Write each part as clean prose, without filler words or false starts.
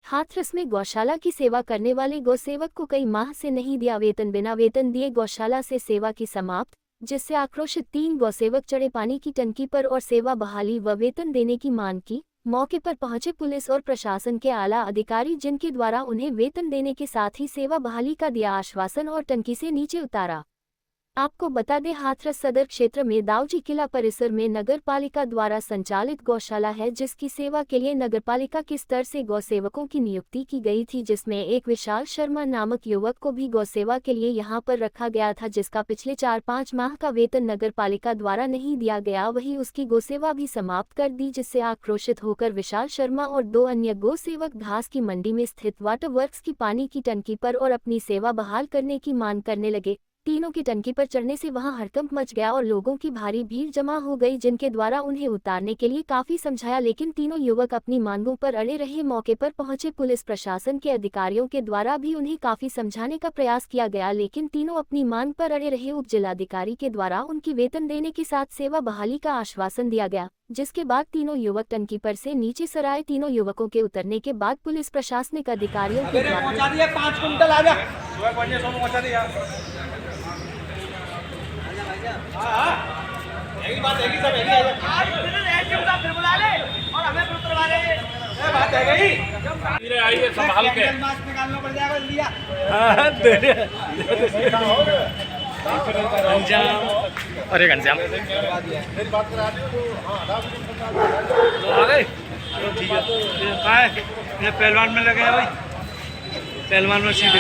हाथरस में गौशाला की सेवा करने वाले गौसेवक को कई माह से नहीं दिया वेतन। बिना वेतन दिए गौशाला से सेवा की समाप्त, जिससे आक्रोशित 3 गौसेवक चढ़े पानी की टंकी पर और सेवा बहाली व वेतन देने की मांग की। मौके पर पहुंचे पुलिस और प्रशासन के आला अधिकारी, जिनके द्वारा उन्हें वेतन देने के साथ ही सेवा बहाली का दिया आश्वासन और टंकी से नीचे उतारा। आपको बता दें, हाथरस सदर क्षेत्र में दाऊजी किला परिसर में नगर पालिका द्वारा संचालित गौशाला है, जिसकी सेवा के लिए नगर पालिका के स्तर से गौसेवकों की नियुक्ति की गई थी, जिसमें एक विशाल शर्मा नामक युवक को भी गौसेवा के लिए यहां पर रखा गया था, जिसका पिछले 4-5 माह का वेतन नगर पालिका द्वारा नहीं दिया गया। वहीं उसकी गौसेवा भी समाप्त कर दी, जिससे आक्रोशित होकर विशाल शर्मा और 2 अन्य गौसेवक घास की मंडी में स्थित वाटर वर्क्स की पानी की टंकी पर और अपनी सेवा बहाल करने की मांग करने लगे। तीनों की टंकी पर चढ़ने से वहां हड़कंप मच गया और लोगों की भारी भीड़ जमा हो गई, जिनके द्वारा उन्हें उतारने के लिए काफी समझाया, लेकिन तीनों युवक अपनी मांगों पर अड़े रहे। मौके पर पहुंचे पुलिस प्रशासन के अधिकारियों के द्वारा भी उन्हें काफी समझाने का प्रयास किया गया, लेकिन तीनों अपनी मांग पर अड़े रहे। उप जिलाधिकारी के द्वारा उनकी वेतन देने के साथ सेवा बहाली का आश्वासन दिया गया, जिसके बाद तीनों युवक टंकी पर से नीचे सराए। तीनों युवकों के उतरने के बाद पुलिस प्रशासनिक अधिकारियों के द्वारा यही बात है कि सब फिर बुला ले और हमें फिर उतरवा ले। ये बात है गई धीरे आइए संभाल के मास्क निकालना पड़ जाएगा लिया। हां घनश्याम अरे घनश्याम मेरी बात करा दो तो हां आ गए तो ठीक है। ये का है, ये पहलवान में लगे हैं भाई, पहलवान में सीधे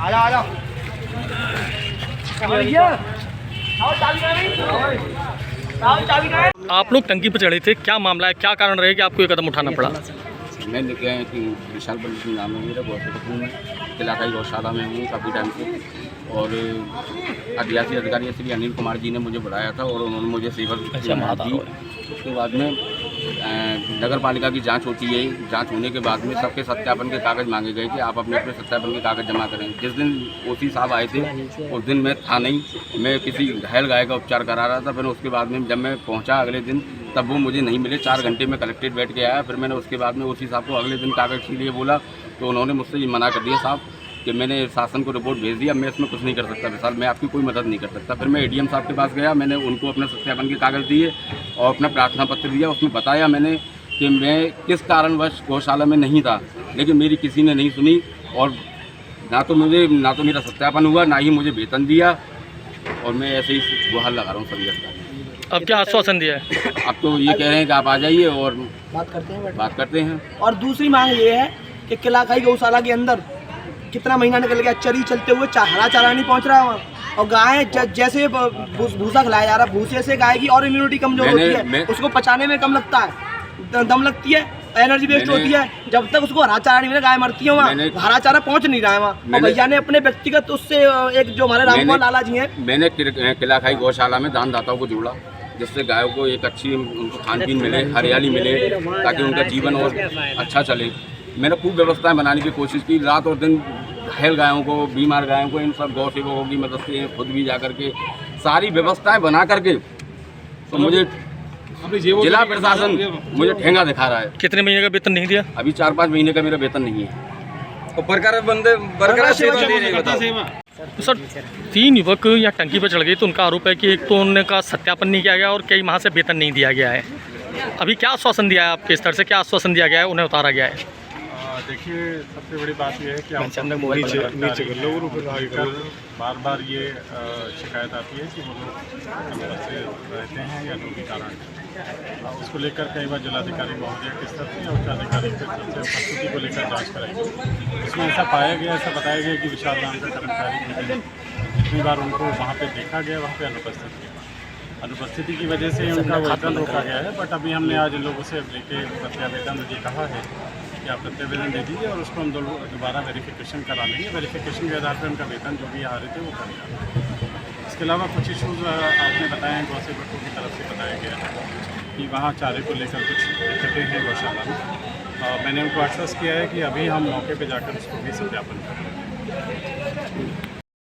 आजा आप लोग टंकी पर चढ़े थे, क्या मामला है, क्या कारण रहे कि आपको ये कदम उठाना पड़ा? मैं लिखे हैं कि विशाल बल्लभ सिंह नाम है मेरा, गौसेवक हूँ मैं, इलाकाई गौशाला में हूँ काफ़ी टाइम से। और आदिवासी अधिकारी श्री अनिल कुमार जी ने मुझे बुलाया था और उन्होंने मुझे सेवा दी। उसके बाद में नगर पालिका की जांच होती है। जांच होने के बाद में सबके सत्यापन के कागज़ मांगे गए कि आप अपने अपने सत्यापन के कागज़ जमा करें। जिस दिन ओसी साहब आए थे उस दिन मैं था नहीं, मैं किसी घायल गाय का उपचार करा रहा था। फिर उसके बाद में जब मैं पहुंचा अगले दिन, तब वो मुझे नहीं मिले। 4 घंटे में कलेक्ट्रेट बैठ के आया। फिर मैंने उसके बाद में ओसी साहब को अगले दिन कागज़ के लिए बोला, तो उन्होंने मुझसे ये मना कर दिया साहब कि मैंने शासन को रिपोर्ट भेज दिया, मैं इसमें कुछ नहीं कर सकता विशाल, मैं आपकी कोई मदद नहीं कर सकता। फिर मैं एडीएम साहब के पास गया, मैंने उनको अपने सत्यापन के कागज़ दिए और अपना प्रार्थना पत्र दिया। उसमें बताया मैंने कि मैं किस कारणवश गौशाला में नहीं था, लेकिन मेरी किसी ने नहीं सुनी और ना तो मेरा सत्यापन हुआ, ना ही मुझे वेतन दिया। और मैं ऐसे ही गुहार लगा रहा हूँ सभी अधिकारी। अब क्या आश्वासन दिया है? अब तो ये कह रहे हैं कि आप आ जाइए और बात करते हैं। और दूसरी मांग ये है कि किलाखाई गौशाला के अंदर कितना महीना निकल गया, चरी चलते हुए हरा चारा नहीं पहुंच रहा वहाँ, और गाय जैसे भूसा खिलाया जा रहा है, भूसे से गाय की और इम्यूनिटी कमजोर होती है, उसको पचाने में कम लगता है, दम लगती है, एनर्जी वेस्ट होती है। जब तक उसको हरा चारा नहीं मिले गाय मरती है वहाँ, हरा चारा पहुँच नहीं रहा है वहाँ। और भैया ने अपने व्यक्तिगत उससे एक जो हमारे रामकुमार लाला जी हैं, मैंने किलाखाई गौशाला में दानदाताओं को जोड़ा, जिससे गायों को एक अच्छी उनको खान पीन मिले, हरियाली मिले, ताकि उनका जीवन और अच्छा चले। मैंने खूब व्यवस्थाएं बनाने की कोशिश की, रात और दिन घायल गायों को, बीमार गायों को, इन सब गौ सेवकों की मदद से खुद भी जा करके सारी व्यवस्थाएं बना करके, तो मुझे जिला प्रशासन मुझे ठेंगा दिखा रहा है। कितने महीने का वेतन नहीं दिया? अभी 4-5 महीने का मेरा वेतन नहीं है। तो बरकरार सेवा दे रहे हैं। तो सर 3 युवक यहाँ टंकी पर चढ़ गए, तो उनका आरोप है कि एक तो उनका सत्यापन नहीं किया गया और कई माह से वेतन नहीं दिया गया है। अभी क्या आश्वासन दिया है आपके स्तर से, क्या आश्वासन दिया गया है, उन्हें उतारा गया है? देखिए, सबसे बड़ी बात यह है कि बार बार ये शिकायत आती है कि वो लोग अनुपस्थित रहते हैं या जो भी कारण है। उसको लेकर कई बार जिलाधिकारी महोदय के स्तर से या उच्चाधिकारी के स्तर से उपस्थिति को लेकर जांच कराई। इसमें ऐसा पाया गया, ऐसा बताया गया कि विशाल नाम का कर्मचारी जितनी बार उनको वहाँ पे देखा गया, वहाँ पे अनुपस्थित किया। अनुपस्थिति की वजह से उनका वेतन रोका गया है। बट अभी हमने आज इन लोगों से लेके प्रत्यावेदन ये कहा है कि आप प्रत्यावेदन दे दीजिए और उसको हम दोबारा वेरिफिकेशन करा लेंगे। वेरिफिकेशन के आधार पर उनका वेतन जो भी आ रहे थे वो कर दिया। इसके अलावा कुछ इशूज़ आपने बताए हैं, गौसेवकों की तरफ से बताया गया है कि वहाँ चारे को लेकर कुछ दिक्कतें हैं गौशाला में। मैंने उनको आश्वस्त किया है कि अभी हम मौके पे जाकर उसको भी सत्यापन करेंगे।